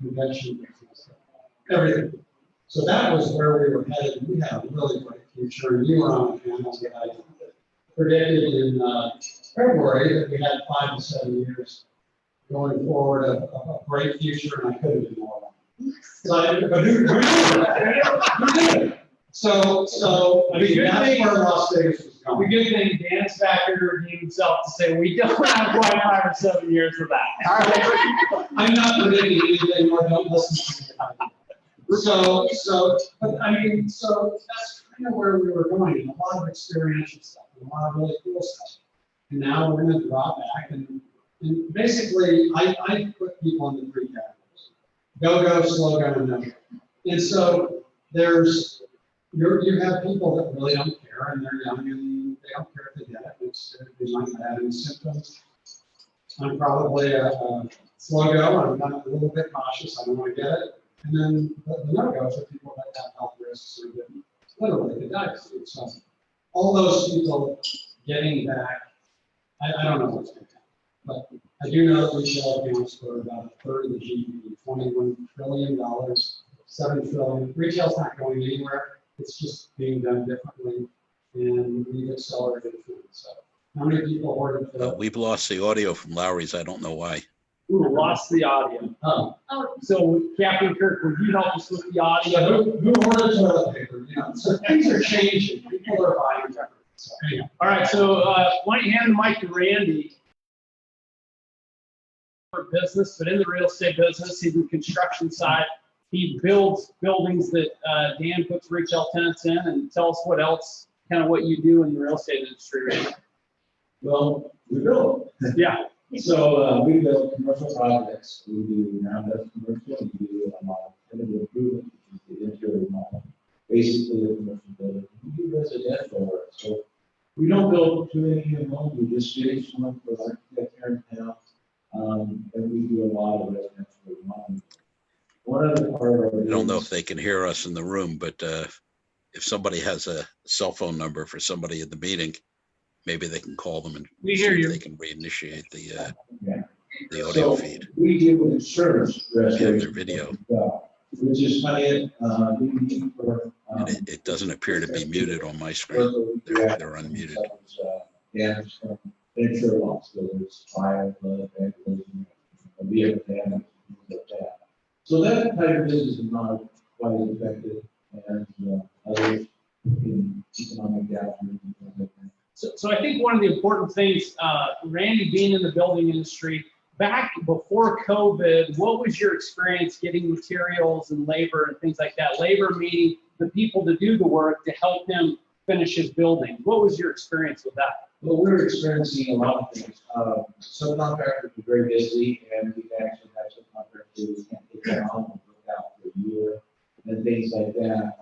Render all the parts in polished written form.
convention business, everything. So that was where we were headed. We had a really bright future. And you were on the panel that I predicted in February that we had 5 to 7 years going forward, a great future, and I couldn't do more. But who did it? So I mean, that's where Las Vegas was going. The good thing, Dan's back here to redeem himself to say we don't have quite 5 or 7 years for that. All right. I'm not predicting anything more, don't listen to me. But I mean, so that's kind of where we were going, and a lot of experiential stuff, and a lot of really cool stuff. And now we're going to drop back, and basically, I put people into 3 categories: go, slow go, and no go. And so there's you have people that really don't care, and they're young, and they don't care if they get it. They might not have any symptoms. I'm probably a slow go. I'm a little bit cautious. I don't want to get it. And then the no-goes are people that have health risks or that literally could die soon. So all those people getting back, I don't know what's going to happen. But I do know that retail accounts for about 1/3 of the GDP, $21 trillion, $7 trillion. Retail's not going anywhere. It's just being done differently, and we've accelerated through it. So how many people ordered? We've lost the audio from Lowry's. I don't know why. Ooh, lost the audio. Oh. So, Captain Kirk, would you help us with the audio? So who ordered toilet paper? You know, so things are changing. People are buying different. So anyhow. All right, so why don't you hand the mic to Randy for business, but in the real estate business, he's in the construction side. He builds buildings that Dan puts retail tenants in, and tell us what else, kind of what you do in the real estate industry, Randy. Well, we build. Yeah. So we build commercial projects. We do ground-up commercial. We do tenant improvement, which is the interior model. Basically, a commercial building. We do residential work. So we don't build too many new homes. We just finish one for architect here in town. And we do a lot of residential remodeling. One other part of our I don't know if they can hear us in the room, but if somebody has a cell phone number for somebody in the meeting, maybe they can call them and we hear you. They can reinitiate the audio so feed. We deal with insurance restoration, their video. Which is funny. And it doesn't appear to be muted on my screen. They're unmuted. Damage from insurance loss, whether it's fire, flood, vandalism, a vehicle damage, things like that. So that type of business is not quite as effective as others in economic downturn and things like that. So I think one of the important things, Randy being in the building industry, back before COVID, what was your experience getting materials and labor and things like that? Labor meaning the people to do the work to help him finish his building. What was your experience with that? Well, we're experiencing a lot of things. Some contractors are very busy, and we've actually had some contractors who can't get their home and look out for a year and things like that,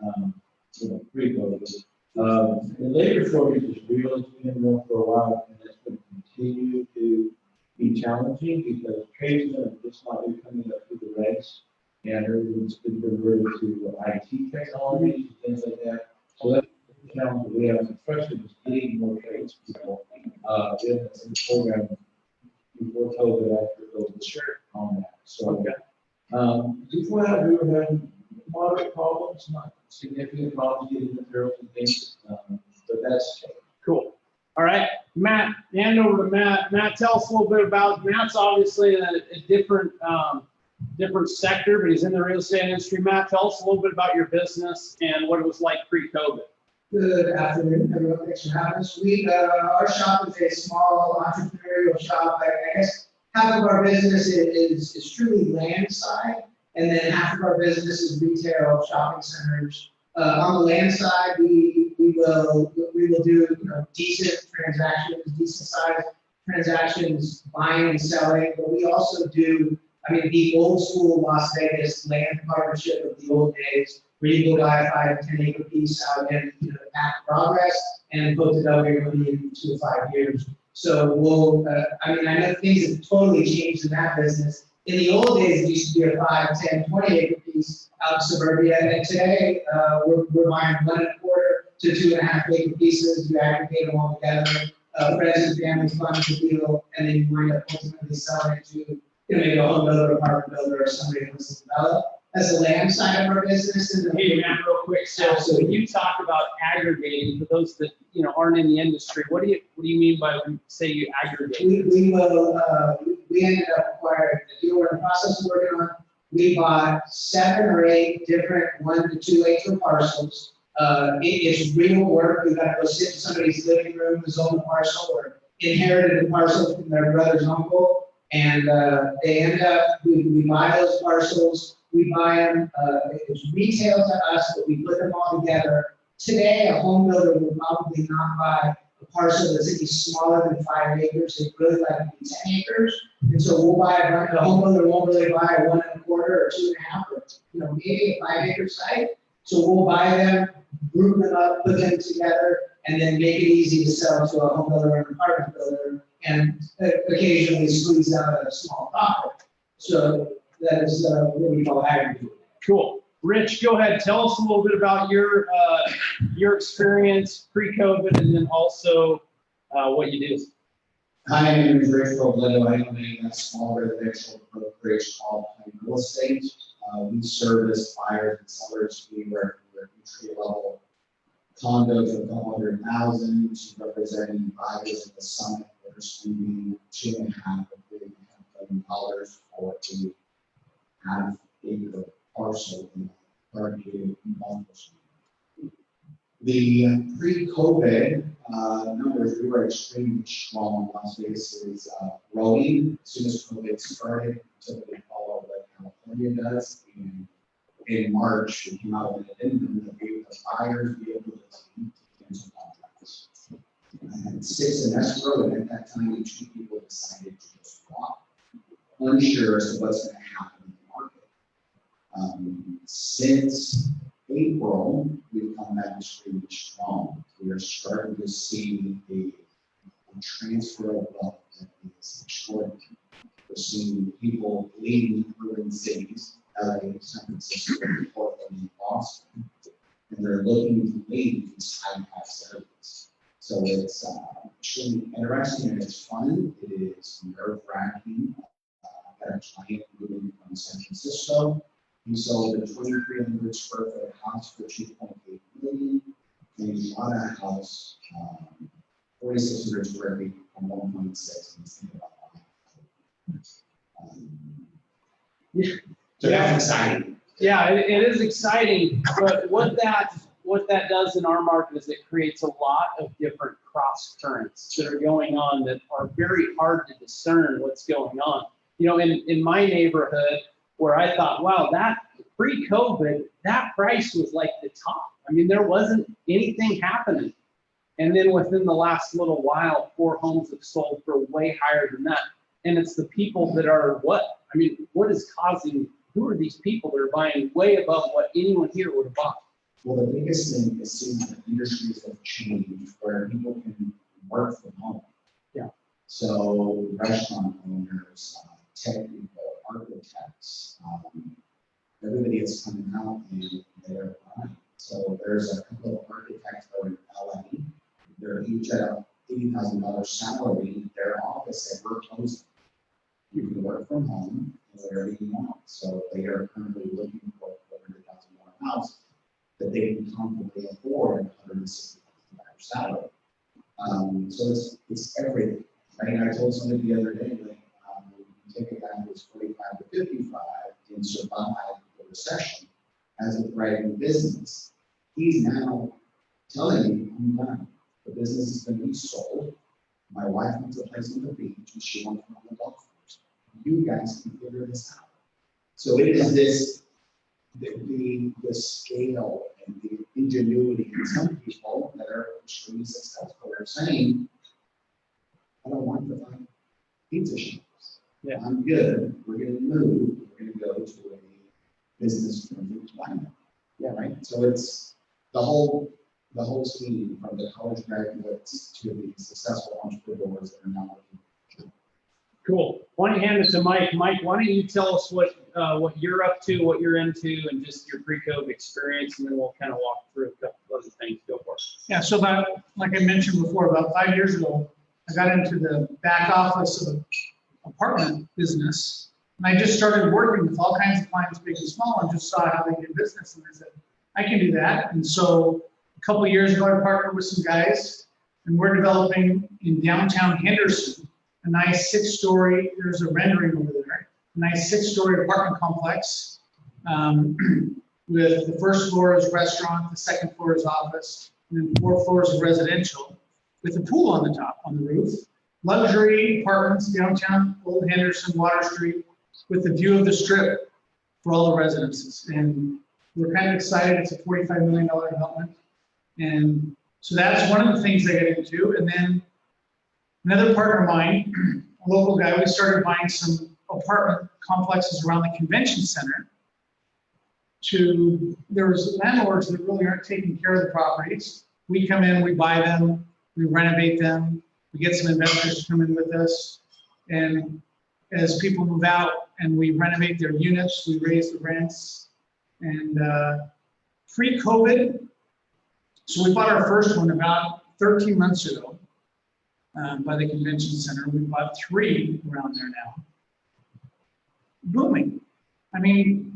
pre-COVID. The labor shortage is real. It's been real for a while, and it's going to continue to be challenging because tradesmen are just not coming up through the regs, and everyone's been converted to IT technologies and things like that. So that's the challenge that we have in construction is getting more tradespeople in the program before COVID, after COVID, on that. So before that, we were having moderate problems, not significant problems getting materials and things, but that's cool. All right, Matt, hand over to Matt. Matt, tell us a little bit about, Matt's obviously in a different sector, but he's in the real estate industry. Matt, tell us a little bit about your business and what it was like pre-COVID. Good afternoon, everyone. Thanks for having us. Our shop is a small entrepreneurial shop. I guess half of our business is truly land side, and then half of our business is retail, shopping centers. On the land side, we will do decent transactions, decent size transactions, buying and selling. But we also do, the old school Las Vegas land partnership of the old days, where you go buy a 5 to 10 acre piece out in Act Progress and put the W in 2 to 5 years. So we'll, I know things have totally changed in that business. In the old days, it used to be a 5, 10, 20 acre piece out in suburbia, and today we're buying 1 1/4 to 2.5 acre pieces. You aggregate them all together. Friends and family fund the deal, and then you wind up ultimately selling it to maybe a home builder, apartment builder, or somebody who wants to develop. That's the land side of our business. And Hey, Matt, real quick, so when you talk about aggregating, for those that, aren't in the industry, what do you mean by when you say you aggregate? We ended up acquiring, the deal we're in the process of working on, we bought 7 or 8 different 1 to 2 acre parcels. It's real work. We've got to go sit in somebody's living room, who's owned the parcel, or inherited the parcel from their brother's uncle. And they end up, we buy those parcels, we buy them, it's retail to us, but we put them all together. Today, a home builder will probably not buy a parcel that's any smaller than 5 acres. It really like to be 10 acres. And so we'll buy a home builder won't really buy a 1 1/4 or 2 1/2, or maybe a 5 acre site. So we'll buy them, group them up, put them together, and then make it easy to sell to a home builder or an apartment builder, and occasionally squeeze out a small profit. So that is what we call aggregate. Cool. Rich, go ahead. Tell us a little bit about your experience pre-COVID, and then also what you do. Hi, my name is Rich Robledo. I own a small residential brokerage called Plain Real Estate. We service buyers and sellers. We work with entry-level condos of 100,000 to representing buyers at the summit that are spending $2.5 to $3.5 million for a half-acre parcel in targeted investment. The pre-COVID numbers, we were extremely strong. Las Vegas is growing. As soon as COVID started, typically follow what California does. And in March, we came out with an addendum that gave the buyers the ability to cancel contracts. I had 6 in escrow, and at that time, 2 people decided to just walk, unsure as to what's going to happen in the market. Since April, we've come back extremely strong. We are starting to see the transfer of wealth that is extraordinary. We're seeing people leaving urban cities, LA, San Francisco, Portland, and Boston, and they're looking to leave these high-tax areas. So it's extremely interesting and it's fun. It is nerve-wracking. I've got a client moving from San Francisco. He sold a 2,300 square foot house for $2.8 million. And he bought a house, 4,600 square feet for 1.6. And he's thinking about buying. So that's exciting. Yeah, it is exciting. But what that does in our market is it creates a lot of different cross currents that are going on that are very hard to discern what's going on. In my neighborhood, where I thought, wow, that pre-COVID, that price was like the top. I mean, there wasn't anything happening. And then within the last little while, 4 homes have sold for way higher than that. And it's the people that are what is causing, who are these people that are buying way above what anyone here would have bought? Well, the biggest thing is seeing that industries have changed where people can work from home. Yeah. So restaurant owners, technical architects, everybody is coming out and they're buying. So there's a couple of architects that are in LA. They're each at a $80,000 salary. Their office said, we're closing. You can work from home wherever you want. So they are currently looking for a $400,000 house that they can comfortably afford at $160,000 salary. So it's everything. Right? I told somebody the other day, like, take a guy who was 45 to 55 and survived the recession as a thriving business. He's now telling me, I'm done. The business is going to be sold. My wife wants a place on the beach and she wants one on the golf course. You guys can figure this out. So it is this, the scale and the ingenuity in some people that are extremely successful are saying, I don't want to buy pizza shops. Yeah. I'm good. We're going to move. We're going to go to a business-friendly climate. Yeah. Right. So it's the whole team from the college graduates to the successful entrepreneurs that are now looking. Cool. Why don't you hand it to Mike? Mike, why don't you tell us what you're up to, what you're into, and just your pre-COVID experience, and then we'll kind of walk through a couple other things. Go for it. Yeah, so like I mentioned before, about 5 years ago, I got into the back office of an apartment business, And I just started working with all kinds of clients, big and small, and just saw how they did business. And I said, I can do that. And so a couple of years ago, I partnered with some guys, and we're developing in downtown Henderson a nice 6-story, there's a rendering over there, a nice 6-story apartment complex. With the first floor is restaurant, the second floor is office, and then 4 floors of residential, with a pool on the top, on the roof. Luxury apartments downtown, Old Henderson, Water Street, with the view of the strip for all the residences. And we're kind of excited. It's a $45 million development. And so that's one of the things I get into. And then another partner of mine, a local guy, we started buying some apartment complexes around the convention center. There's landlords that really aren't taking care of the properties. We come in, we buy them, we renovate them, we get some investors to come in with us. And as people move out and we renovate their units, we raise the rents. And pre-COVID, so we bought our first one about 13 months ago by the convention center. We bought 3 around there now. Booming. I mean,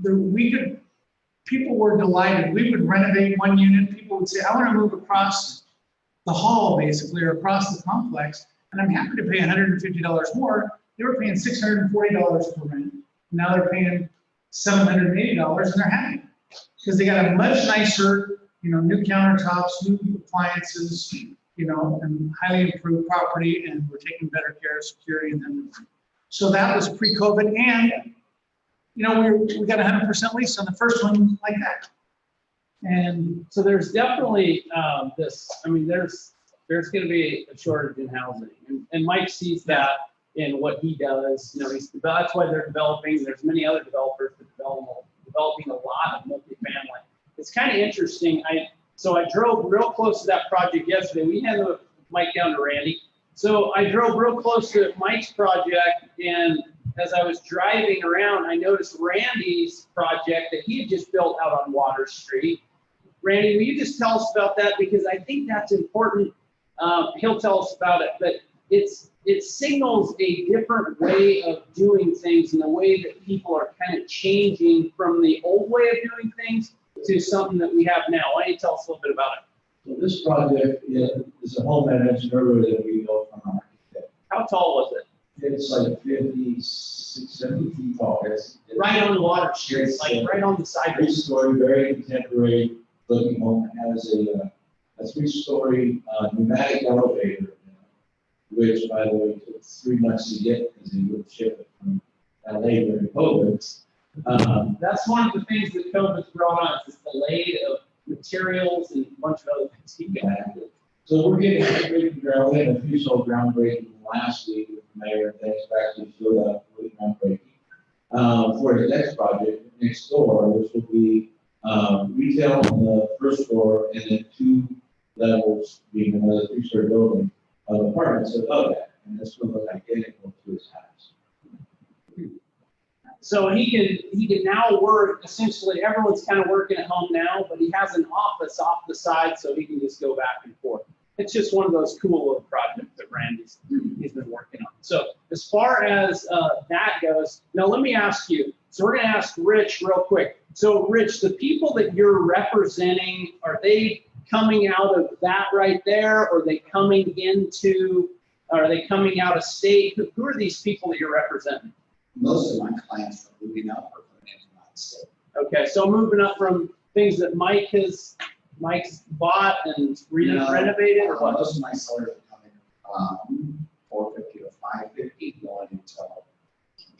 people were delighted. We would renovate one unit. People would say, I want to move across the hall, basically, or across the complex, and I'm happy to pay $150 more. They were paying $640 for rent. Now they're paying $780, and they're happy because they got a much nicer, new countertops, new appliances, and highly improved property, and we're taking better care of security and everything. So that was pre-COVID, and we got 100% lease on the first one like that. And so there's definitely there's going to be a shortage in housing, and Mike sees that in what he does. That's why they're developing. There's many other developers that developing a lot of multifamily. It's kind of interesting. So I drove real close to that project yesterday. We had Mike down to Randy. So I drove real close to Mike's project, and as I was driving around, I noticed Randy's project that he had just built out on Water Street. Randy, will you just tell us about that? Because I think that's important. He'll tell us about it, but it signals a different way of doing things and the way that people are kind of changing from the old way of doing things to something that we have now. Why don't you tell us a little bit about it? So this project is a home I mentioned earlier that we built from an architect. How tall was it? It's like 56, 70 feet tall. It's Right on the Water Street, like right on the sidewalk. 3-story, very contemporary looking home. It has a 3-story pneumatic elevator, which, by the way, took 3 months to get because they wouldn't ship it from LA during COVID. That's one of the things that COVID's brought on, is this delay of materials and a bunch of other things. So we're getting groundbreaking ground. We had a official groundbreaking last week with the mayor. Thanks for actually showed up with groundbreaking for his next project next door, which will be retail on the first floor and then 2 levels being another 3-story building of apartments above that. And this will look identical to his house. So he can now work, essentially everyone's kind of working at home now, but he has an office off the side so he can just go back and forth. It's just one of those cool little projects that Randy's been working on. So as far as that goes, now let me ask you, so we're gonna ask Rich real quick. So Rich, the people that you're representing, are they coming out of that right there? Or are they coming out of state? Who are these people that you're representing? Most of my clients are moving up or coming in from out of state. Okay, so moving up from things that Mike's bought and renovated, or what? Most of my sellers are coming 450 to 550, going until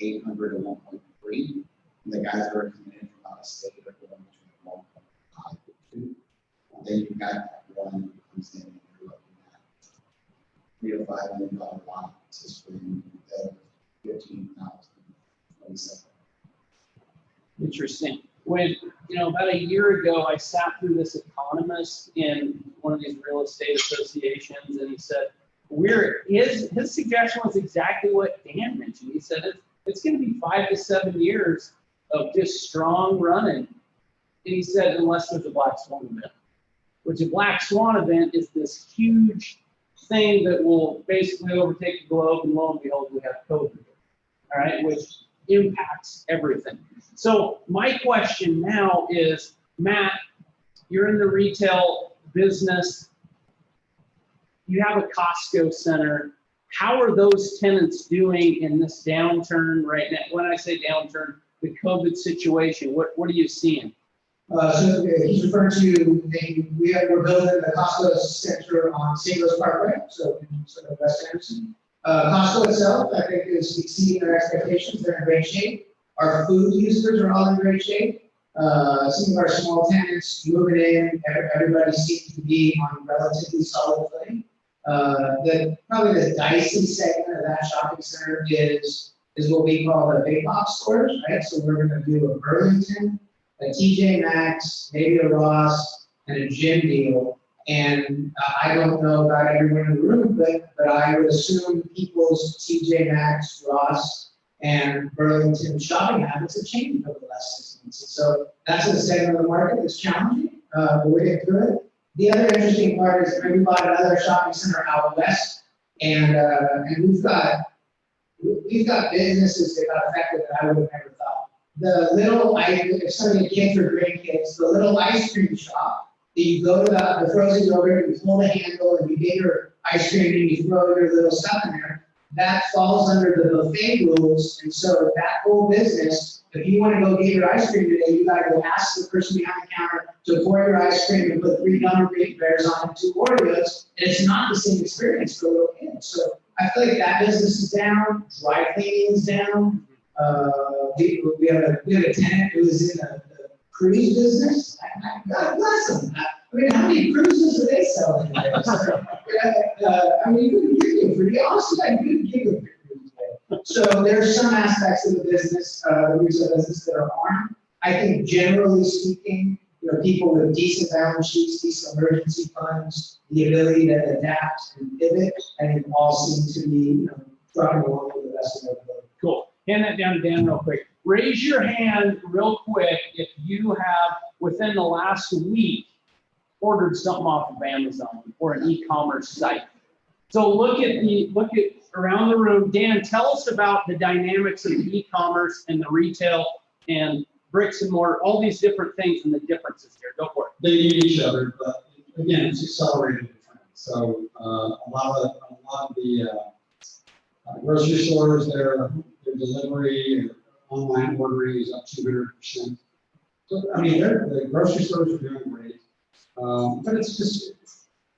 800 to 1.3. And the guys that are coming in from out of state are going between 1.5 to 2. And then you've got that one who comes in and you're looking at $3 to $5 million lots to spend 15,000. Interesting. When, about a year ago, I sat through this economist in one of these real estate associations, and he said, his suggestion was exactly what Dan mentioned. He said, it's going to be 5 to 7 years of just strong running. And he said, unless there's a black swan event, which a black swan event is this huge thing that will basically overtake the globe, and lo and behold, we have COVID. All right, which impacts everything. So my question now is, Matt, you're in the retail business. You have a Costco center. How are those tenants doing in this downturn right now? When I say downturn, the COVID situation, what are you seeing? So he's referring to, we're building the Costco Center on St. Louis Parkway, so in sort of West Anderson. Costco itself, I think, is exceeding their expectations. They're in great shape. Our food users are all in great shape. Some of our small tenants moving in, everybody seems to be on relatively solid footing. Probably the dicey segment of that shopping center is what we call the big box stores, right? So we're going to do a Burlington, a TJ Maxx, maybe a Ross, and a gym deal. And I don't know about everyone in the room, but I would assume people's TJ Maxx, Ross, and Burlington shopping habits have changed over the last 6 months. And so that's a segment of the market that's challenging, but we're getting good. The other interesting part is we bought another shopping center out west, and we've got businesses that got affected that I would have never thought. The little, if some of the kids or grandkids, the little ice cream shop that you go to the frozen yogurt, you pull the handle and you get your ice cream and you throw your little stuff in there, that falls under the buffet rules. And so that whole business, if you want to go get your ice cream today, you got to go ask the person behind the counter to pour your ice cream and put 3 gummy bears on and 2 Oreos. And it's not the same experience for little kids. So I feel like that business is down, dry cleaning is down. We have a tenant who is in the cruise business. God bless them. I mean, how many cruises are they selling today? I mean, you couldn't give a free. Honestly, I couldn't give a free cruise today. So there's some aspects of the business, the retail business, that are harmed. I think generally speaking, people with decent balance sheets, decent emergency funds, the ability to adapt and pivot, I think all seem to be trucking along with the best of their ability. Cool. Hand that down to Dan real quick. Raise your hand real quick if you have, within the last week, ordered something off of Amazon or an e-commerce site. So look at around the room. Dan, tell us about the dynamics of the e-commerce and the retail and bricks and mortar, all these different things and the differences here. Go for it. They need each other, but again, it's accelerated the trend. So a lot of the grocery stores, their delivery or online ordering is up 200%. So I mean, the grocery stores are doing great, but it's just,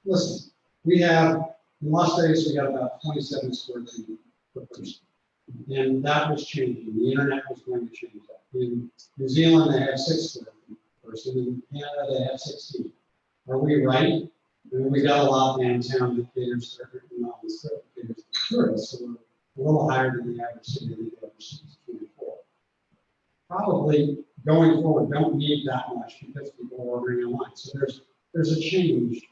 listen, we have in Las Vegas, we got about 27 square feet per person, and that was changing. The internet was going to change that. In New Zealand, they have 6 square feet per person. In Canada, they have 16. Are we right? I mean, we got a lot downtown that caters to tourists, so we're a little higher than the average city of the overseas 24. Probably going forward, don't need that much because people are ordering online. So there's a change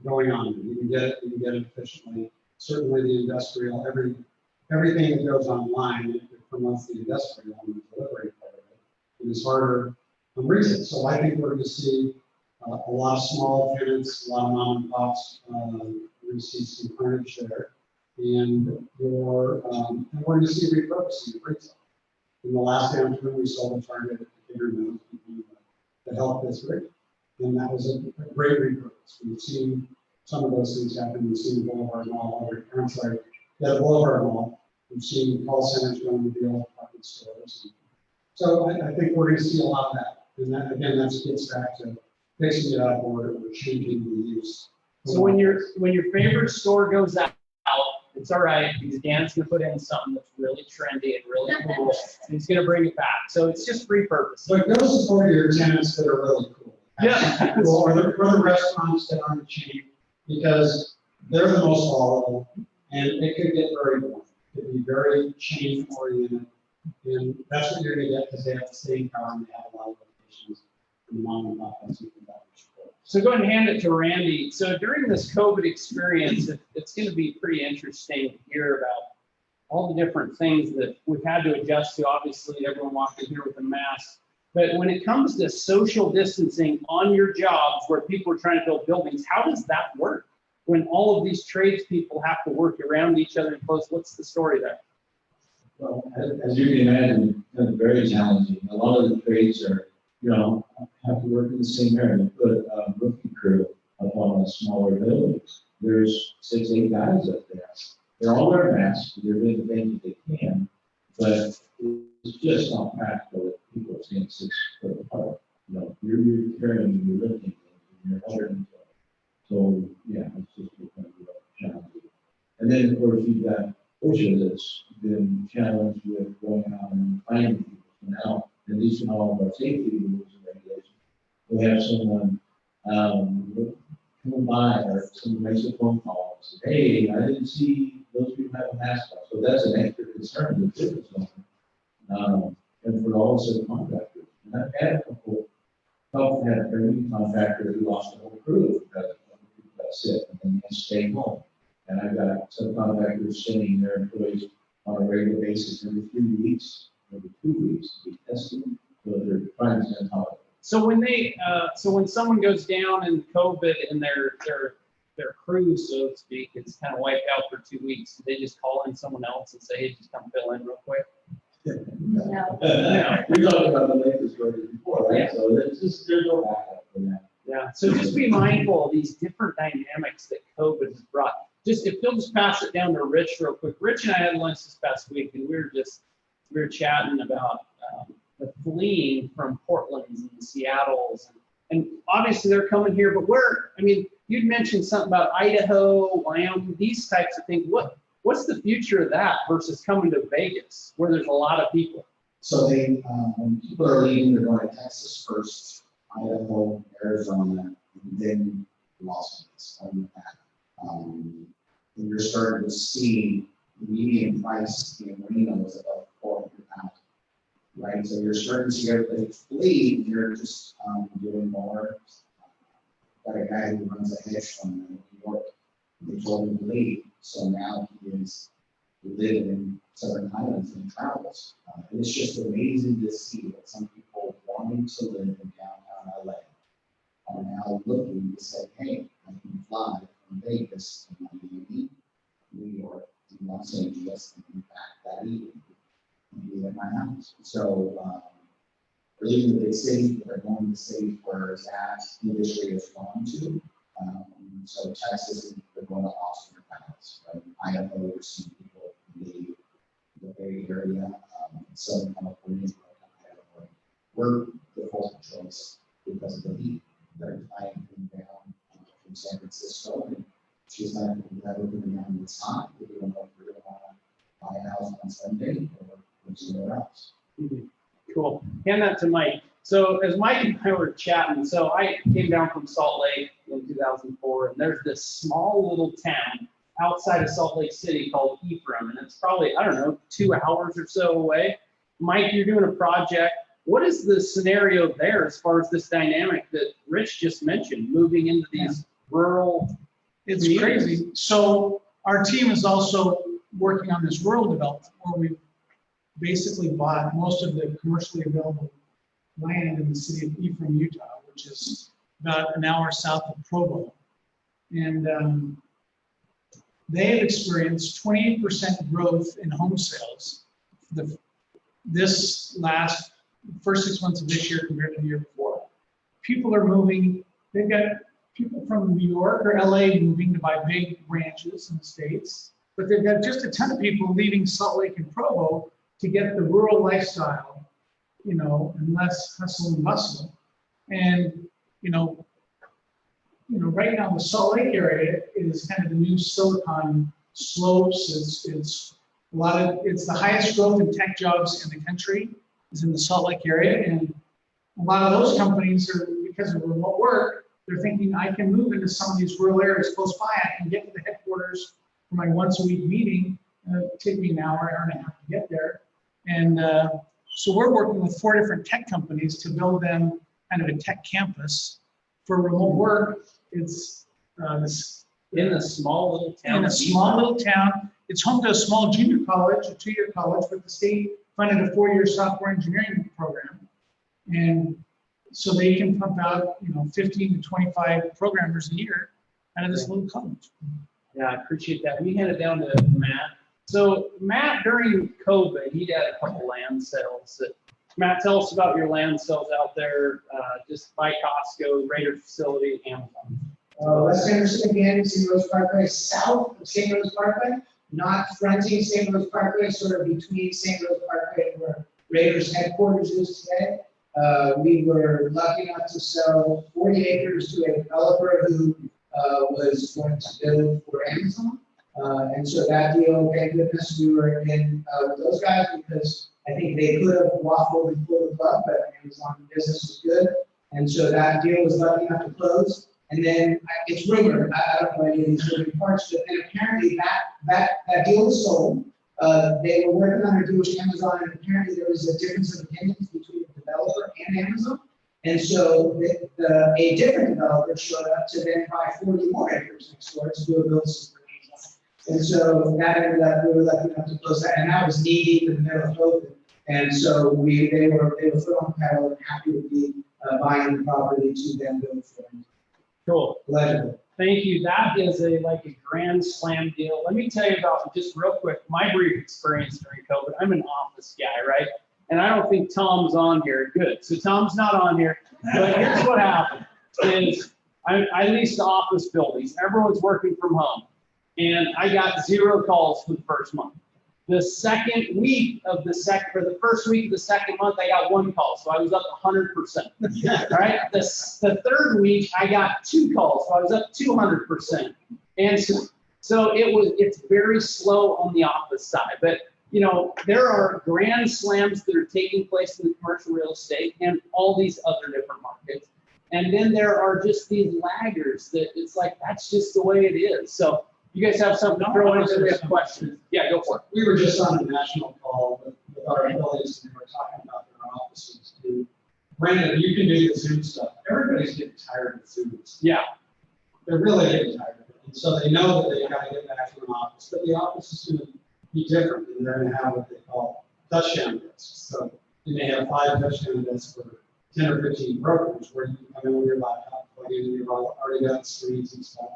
going on. You can get it efficiently. Certainly the industrial, everything that goes online, it promotes the industrial and the delivery part of it. It is harder on retail. So I think we're going to see a lot of small tenants, a lot of mom and pops. We're going to see some carnage there. And we're going to see repurposing of retail. In the last downturn, we sold a Target at the bigger nose to help this rate. And that was a great repurpose. We've seen some of those things happen. We've seen Boulevard Mall, Boulevard Mall. We've seen call centers going to the old department stores. So I think we're going to see a lot of that. And that, again, that gets back to fixing it up or changing the use. So when your favorite store goes out, it's all right because Dan's going to put in something that's really trendy and really cool, and he's going to bring it back. So it's just repurposed. But go support your tenants that are really cool. Yeah. Or the restaurants that aren't cheap, because they're the most volatile, and it could get very boring. It could be very chain oriented, and that's what you're going to get because they have the staying power and they have a lot of locations in mom and pop. So go ahead and hand it to Randy. So during this COVID experience, it's going to be pretty interesting to hear about all the different things that we've had to adjust to. Obviously, everyone walked in here with a mask. But when it comes to social distancing on your jobs where people are trying to build buildings, how does that work? When all of these tradespeople have to work around each other and close, what's the story there? Well, as you can imagine, it's very challenging. A lot of the trades are, have to work in the same area. Put a roofing crew up on a smaller building. There's 6, 8 guys up there. They're all wearing masks. They're doing the things that they can, but it's just not practical that people are staying 6 foot apart. You're carrying, you're lifting, and you're holding. So yeah, it's just become challenging. And then of course you've got OSHA that's been challenged with going out and finding people. So now, at least in all of our safety rules and regulations, we have someone come by or someone makes a phone call and says, hey, I didn't see those people have a mask on. So that's an extra concern with business owners. And for all subcontractors. And I've had a couple had a training contractor who lost the whole crew because people got sick and then they stayed home. And I've got subcontractors sending their employees on a regular basis every 3 weeks, every 2 weeks to be tested. So they're trying to stay on top of it. So when when someone goes down in COVID and their crew, so to speak, is kind of wiped out for 2 weeks, do they just call in someone else and say, hey, just come fill in real quick? No. We talked about the latest story before, right? Yeah. So it's just, there's no backup for that. Yeah, so just be mindful of these different dynamics that COVID has brought. Just if you'll just pass it down to Rich real quick. Rich and I had lunch this past week, and we were chatting about the fleeing from Portland's and Seattle's, and obviously they're coming here. But you'd mentioned something about Idaho, Wyoming, these types of things. What's the future of that versus coming to Vegas, where there's a lot of people? So when people are leaving, they're going to Texas first, Idaho, Arizona, and then Las Vegas. And you're starting to see the median price in Reno is about $400, right? So you're starting to see everybody flee. You're just doing more. Got a guy who runs a hedge fund in New York. They told him to leave. So now he is living in Southern Highlands and travels. And it's just amazing to see that some people wanting to live in downtown LA are now looking to say, hey, I can fly from Vegas to Miami, New York, and Los Angeles, and in fact that evening, and be at my house. So they're leaving the big city, but they're going to cities where that industry has gone to. So Texas, they're going to Austin or Dallas, right? Idaho, we're seeing people leave the Bay Area, Southern California, Idaho. We're the fourth choice because of the heat. They're flying down from San Francisco, and she's not coming down this hot. We don't know if we're going to want to buy a house on Sunday or somewhere else. Cool. Hand that to Mike. So as Mike and I were chatting, so I came down from Salt Lake in 2004, and there's this small little town outside of Salt Lake City called Ephraim, and it's probably, 2 hours or so away. Mike, you're doing a project. What is the scenario there as far as this dynamic that Rich just mentioned, moving into these rural It's communities? crazy. So our team is also working on this rural development where we've basically bought most of the commercially available land in the city of Ephraim, Utah, which is about an hour south of Provo. And they have experienced 28% growth in home sales this first 6 months of this year compared to the year before. People are moving. They've got people from New York or LA moving to buy big ranches in the States, but they've got just a ton of people leaving Salt Lake and Provo to get the rural lifestyle, and less hustle and bustle. And, right now the Salt Lake area is kind of the new Silicon Slopes. It's the highest growth in tech jobs in the country is in the Salt Lake area. And a lot of those companies are, because of remote work, they're thinking I can move into some of these rural areas close by. I can get to the headquarters for my once a week meeting. It'll take me an hour and a half to get there. And so we're working with 4 different tech companies to build them kind of a tech campus for remote work. It's In a small little town. in a small little town. It's home to a small junior college, a 2-year college, but the state funded a 4-year software engineering program. And so they can pump out, 15 to 25 programmers a year out of this little college. Yeah, I appreciate that. We hand it down to Matt. So Matt, during COVID, he had a couple land sales. Matt, tell us about your land sales out there, just by Costco, Raider facility, Amazon. West Anderson again, St. Rose Parkway, south of St. Rose Parkway, not fronting St. Rose Parkway, sort of between St. Rose Parkway and where Raiders headquarters is today. We were lucky enough to sell 40 acres to a developer who was going to build for Amazon. And so that deal, thank goodness, we were in with those guys because I think they could have waffled and pulled the plug, but Amazon business was good. And so that deal was lucky enough to close. And then it's rumored, I don't know any of these moving parts, but then apparently that deal was sold. They were working on a deal with Amazon, and apparently there was a difference of opinions between the developer and Amazon. And so a different developer showed up to then buy 40 more acres next door to do a build system for Amazon. And so that ended up, we were lucky enough to close that, and that was knee deep in the middle of COVID. And so they were foot on the pedal and happy to be buying the property to then build for them. Cool. Pleasure. Thank you. That is like a grand slam deal. Let me tell you about, just real quick, my brief experience during COVID. I'm an office guy, right? And I don't think Tom's on here. Good. So Tom's not on here. But here's what happened is I leased office buildings. Everyone's working from home. And I got 0 calls for the first month. The second week of the for the first week of the second month, I got 1 call. So I was up 100%. Right? The third week, I got 2 calls. So I was up 200%. And so it's very slow on the office side. But, you know, there are grand slams that are taking place in the commercial real estate and all these other different markets. And then there are just these laggers that it's like, that's just the way it is. So you guys have something to throw into the questions? Yeah, go for it. We were just on a national call with our affiliates, and we were talking about their offices too. Brandon, you can do the Zoom stuff. Everybody's getting tired of Zooms. Yeah. They're really getting tired of it. And so they know that they've got to get back to an office, but the office is going to be different, and they're going to have what they call touchdown desks. So you may have 5 touchdown desks for 10 or 15 brokers where you can come in with your laptop, plug in, you've already got screens and stuff.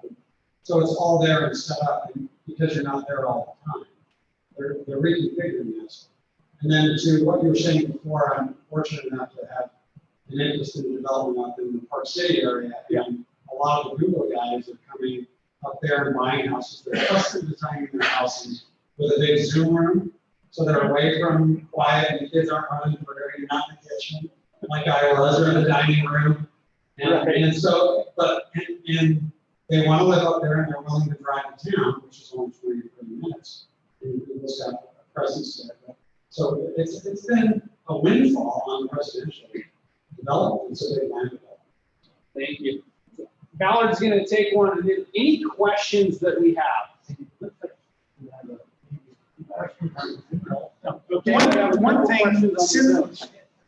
So it's all there and set up, and because you're not there all the time. They're reconfiguring this. And then to what you were saying before, I'm fortunate enough to have an interest in development up in the Park City area. Yeah. And a lot of the Google guys are coming up there and buying houses. They're custom designing their houses with a big Zoom room. So they're away from quiet, and the kids aren't running for area, not in the kitchen, like I was, or in the dining room. And so, and they want to live up there, and they're willing to drive to town, which is only 20 to 30 minutes. And people's got a presence there. So it's been a windfall on residential development. It's a big land development. Thank you. Ballard's going to take one. And then any questions that we have? Okay. One thing,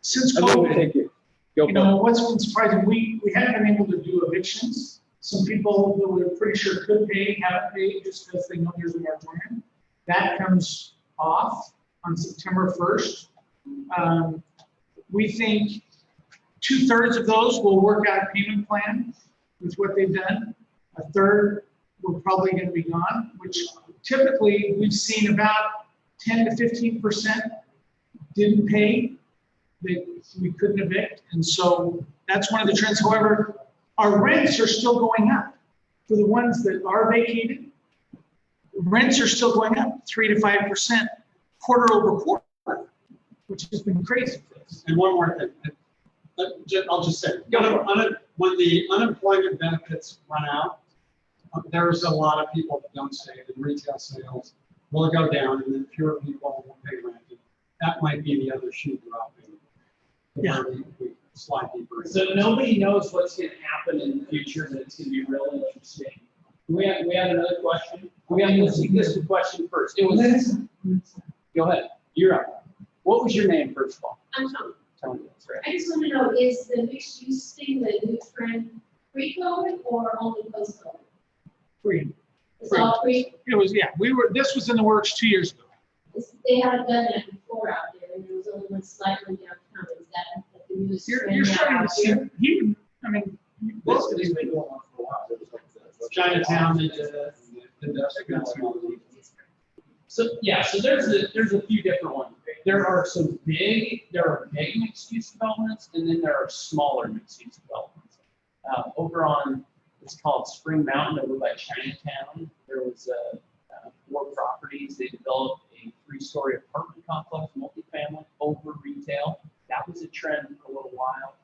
since COVID, you know, what's been surprising, we haven't been able to do evictions. Some people that we're pretty sure could pay, haven't paid just because they know there's a moratorium. That comes off on September 1st. We think 2/3 of those will work out a payment plan with what they've done. A third we're probably going to be gone, which typically we've seen about 10 to 15% didn't pay, that we couldn't evict. And so that's one of the trends. However, our rents are still going up. For the ones that are vacated, rents are still going up 3 to 5% quarter over quarter, which has been crazy for us. And one more thing. I'll just say, when the unemployment benefits run out, there's a lot of people that don't stay, and retail sales will go down, and then fewer people will pay rent. That might be the other shoe dropping. Yeah. We slide deeper. So nobody knows what's going to happen in the future, and it's going to be really interesting. We have another question. We have this question first. It was. Go ahead. You're up. What was your name first of all? I'm Tom. Tony, that's right. I just want to know, is the mixed use thing the new trend pre-COVID or only post-COVID? Free. It's all pre, It was, yeah, this was in the works 2 years ago. they haven't done that before out there, and there was only one slightly downtown. Is that the newest You're trend now starting to out see, here? This has been going on for a while. Chinatown, they did it. So, yeah, so there's a few different ones. There are big mixed use developments, and then there are smaller mixed use developments. Over on, it's called Spring Mountain over by Chinatown, there was 4 properties. They developed a 3-story apartment complex, multifamily, over retail. That was a trend for a little while.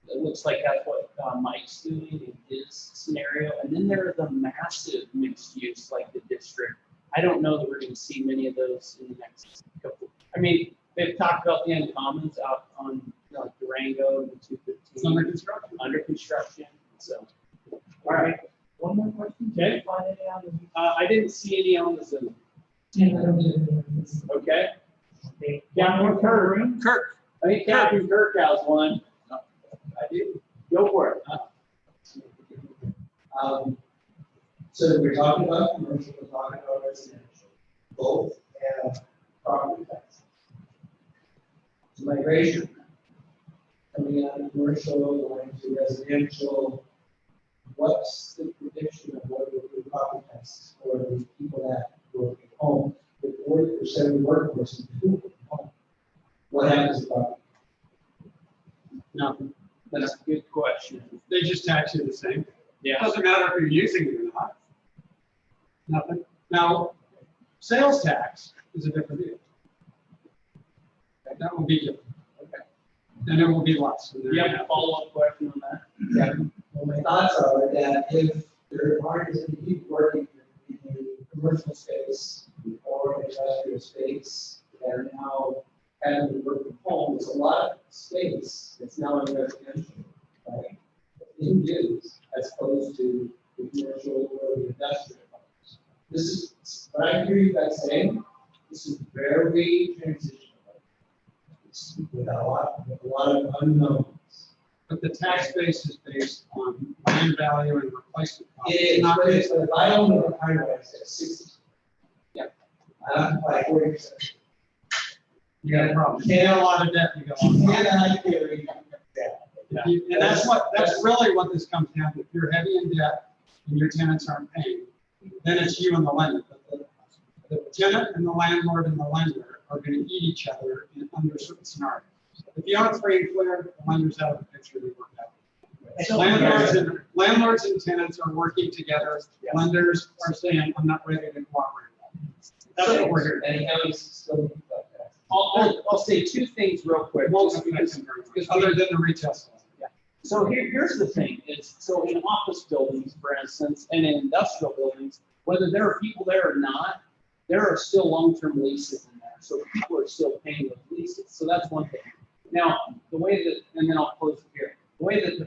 It looks like that's what Mike's doing in his scenario. And then there are the massive mixed use, like the district. I don't know that we're going to see many of those in the next couple. I mean, they've talked about the Uncommons out on like Durango and 215. It's under construction. Under construction. So, all right. One more question. Okay. Did you find any on the? I didn't see any on the Zoom. Okay. Okay. Captain Kirk. Kirk, I think Captain Kirk has one. I do. Go for it. So we're talking about commercial, we're talking about residential, both have property taxes. Migration coming out of commercial, going to residential. What's the prediction of what will be property taxes for the people that work at home? If 40% of the workforce is doing it at home, what happens to property? No, that's a good question. They just tax you the same. Yeah. Doesn't matter if you're using it or not. Nothing. Now, sales tax is a different deal. That will be different. Okay. And it will be less. Do you have a follow-up question on that? Yeah. Well, my thoughts are that if there aren't as many people working in a commercial space or an industrial space that are now having to work from home, there's a lot of space that's now in residential, right? In use as opposed to the commercial or the industrial. This is what I hear you guys saying. This is very transitional. It's with a lot of unknowns. But the tax base is based on land value and replacement cost. It is, but if I own a highway, it's at 60. Yeah. I have to buy 40%. You got a problem. You can't have a lot of debt, you got a lot of And problem. I carry that. And that's really what this comes down to. If you're heavy in debt and your tenants aren't paying, then it's you and the lender. But the tenant and the landlord and the lender are going to eat each other under certain scenarios. If you own free and clear, the lender's out of the picture, they work out. So- Landlords and tenants are working together. Lenders are saying, I'm not ready to cooperate. That's what we're here. And counties still like that. I'll say 2 things real quick. Most because other than the retail stuff. So here's the thing is, so in office buildings, for instance, and in industrial buildings, whether there are people there or not, there are still long-term leases in there. So people are still paying those leases. So that's one thing. Now, the way that, and then I'll close it here, the way that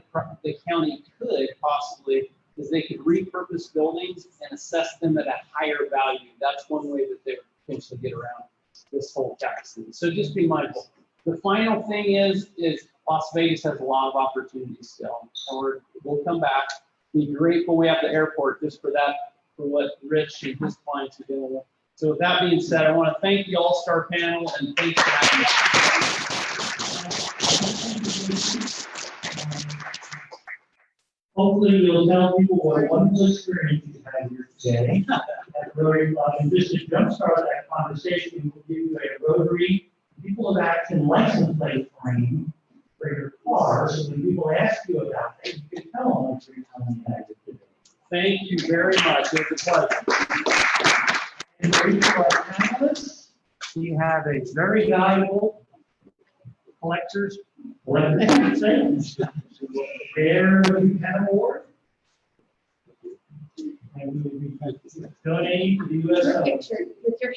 the county could possibly is they could repurpose buildings and assess them at a higher value. That's one way that they would potentially get around this whole tax thing. So just be mindful. The final thing is Las Vegas has a lot of opportunities still, and we'll come back. Be grateful we have the airport just for that, for what Rich and his clients are doing. So with that being said, I want to thank the All-Star panel and thanks for having me. Hopefully you'll tell people what a wonderful experience you had here today. At Rotary, and just to jumpstart that conversation, we'll give you a Rotary People of Action license plate frame for your car, so when people ask you about it, you can tell them what you're telling them today. Thank you very much. It was a pleasure. And for each of our panelists, we have a very valuable collector's, what they can say, Bear Pen Award. And we will be donating to the U.S. Your Army. picture, with your,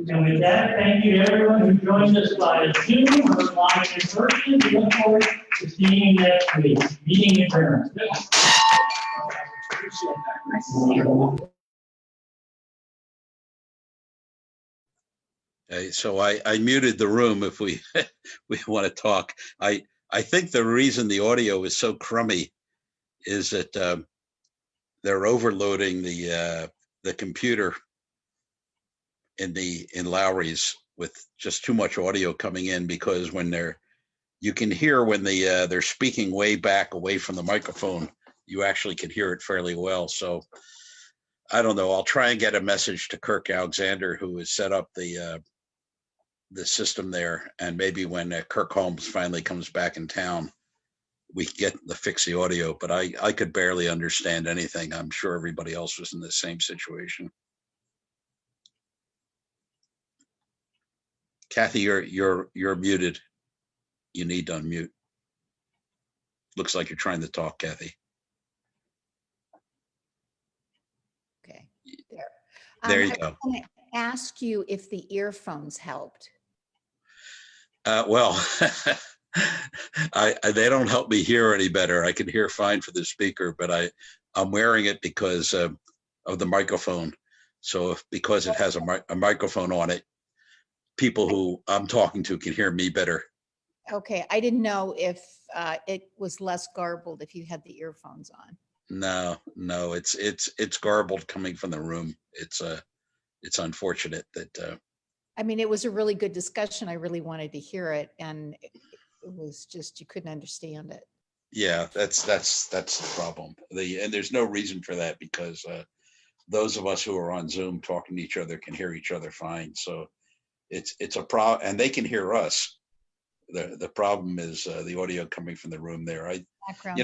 And with that, thank you to everyone who joined us via Zoom or live in person. We look forward to seeing you next week. Meeting adjourned. So I muted the room if we we want to talk. I think the reason the audio is so crummy is that they're overloading the computer in Lowry's with just too much audio coming in, because when you can hear when they're speaking way back away from the microphone, you actually can hear it fairly well. So I don't know. I'll try and get a message to Kirk Alexander, who has set up the system there. And maybe when Kirk Holmes finally comes back in town, we can get the fix the audio, but I could barely understand anything. I'm sure everybody else was in the same situation. Kathy, you're muted. You need to unmute. Looks like you're trying to talk, Kathy. Okay, there. There you I go. was gonna ask you if the earphones helped. Well, they don't help me hear any better. I can hear fine for the speaker, but I'm wearing it because of the microphone. So because it has a microphone on it, people who I'm talking to can hear me better. Okay, I didn't know if it was less garbled if you had the earphones on. No, it's garbled coming from the room. It's unfortunate that. I mean, it was a really good discussion. I really wanted to hear it, and it was just you couldn't understand it. Yeah, that's the problem. And there's no reason for that because those of us who are on Zoom talking to each other can hear each other fine. So it's a problem, and they can hear us. The problem is the audio coming from the room there. Background.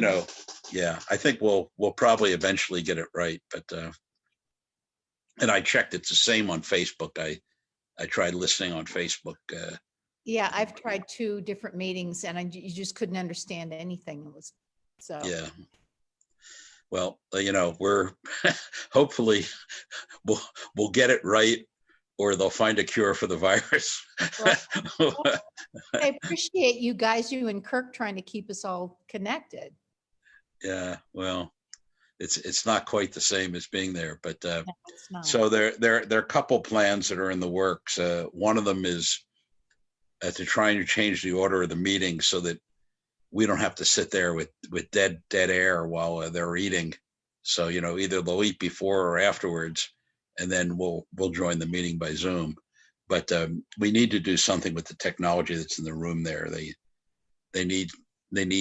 Yeah, I think we'll probably eventually get it right. But and I checked, it's the same on Facebook. I tried listening on Facebook. Yeah, I've tried 2 different meetings, and you just couldn't understand anything. It was so. Yeah. Well, we're hopefully we'll get it right, or they'll find a cure for the virus. Well, I appreciate you guys, you and Kirk, trying to keep us all connected. Yeah, well, it's not quite the same as being there, but No, it's not. so there are a couple plans that are in the works. One of them is to try and change the order of the meeting so that we don't have to sit there with dead air while they're eating. So either they'll eat before or afterwards, and then we'll join the meeting by Zoom. But we need to do something with the technology that's in the room there. They need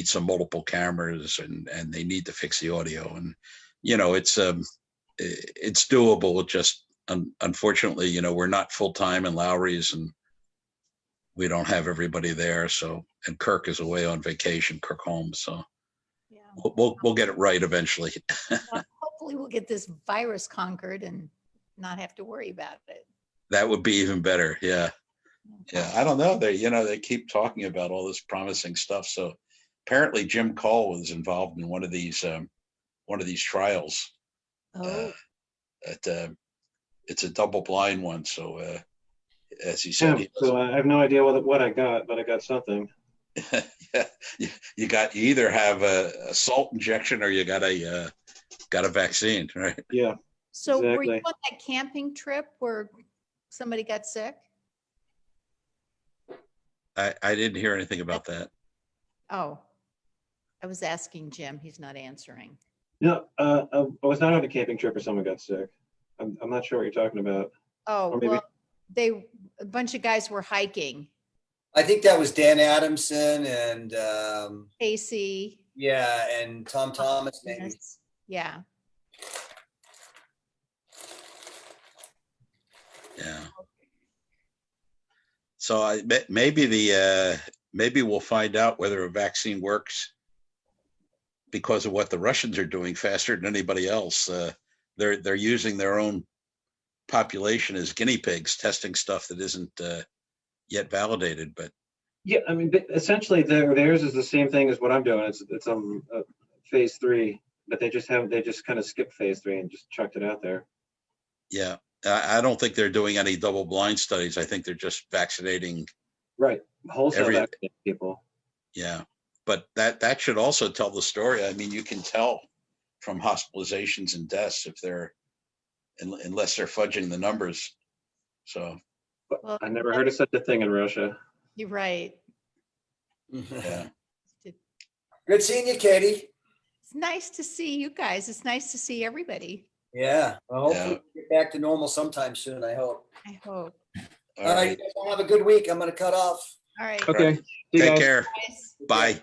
some multiple cameras, and they need to fix the audio. And it's doable. It just unfortunately, we're not full time in Lowry's, and we don't have everybody there. So, and Kirk is away on vacation, Kirk Holmes. So Yeah. we'll get it right eventually. Well, hopefully we'll get this virus conquered and not have to worry about it. That would be even better. Yeah. Yeah. I don't know. They keep talking about all this promising stuff. So apparently Jim Cole was involved in one of these trials. Oh. It's a double blind one. So as he said, Yeah, so I have no idea what I got, but I got something. Yeah, you either have a salt injection or you got a vaccine, right? Yeah. So were exactly. you on that camping trip where somebody got sick? I didn't hear anything about that. Oh, I was asking Jim. He's not answering. No, I was not on a camping trip or someone got sick. I'm not sure what you're talking about. Oh, Or maybe- well, a bunch of guys were hiking. I think that was Dan Adamson and Casey. yeah, and Tom Thomas maybe. Yeah. Yeah. So maybe we'll find out whether a vaccine works because of what the Russians are doing faster than anybody else. They're using their own population as guinea pigs, testing stuff that isn't yet validated. But Yeah, I mean, essentially theirs is the same thing as what I'm doing. It's phase 3, but they just kind of skipped phase 3 and just chucked it out there. yeah, I don't think they're doing any double blind studies. I think they're just vaccinating. Right, wholesale Every- vaccine people. Yeah, but that should also tell the story. I mean, you can tell from hospitalizations and deaths if unless they're fudging the numbers. So Well, I never heard of such a thing in Russia. You're right. yeah, Good seeing you, Katie. It's nice to see you guys. It's nice to see everybody. Yeah. Well, hopefully we get back to normal sometime soon, I hope. I hope. All right, you guys all have a good week. I'm gonna cut off. All right. Okay. See you Take guys. care. Guys. Bye.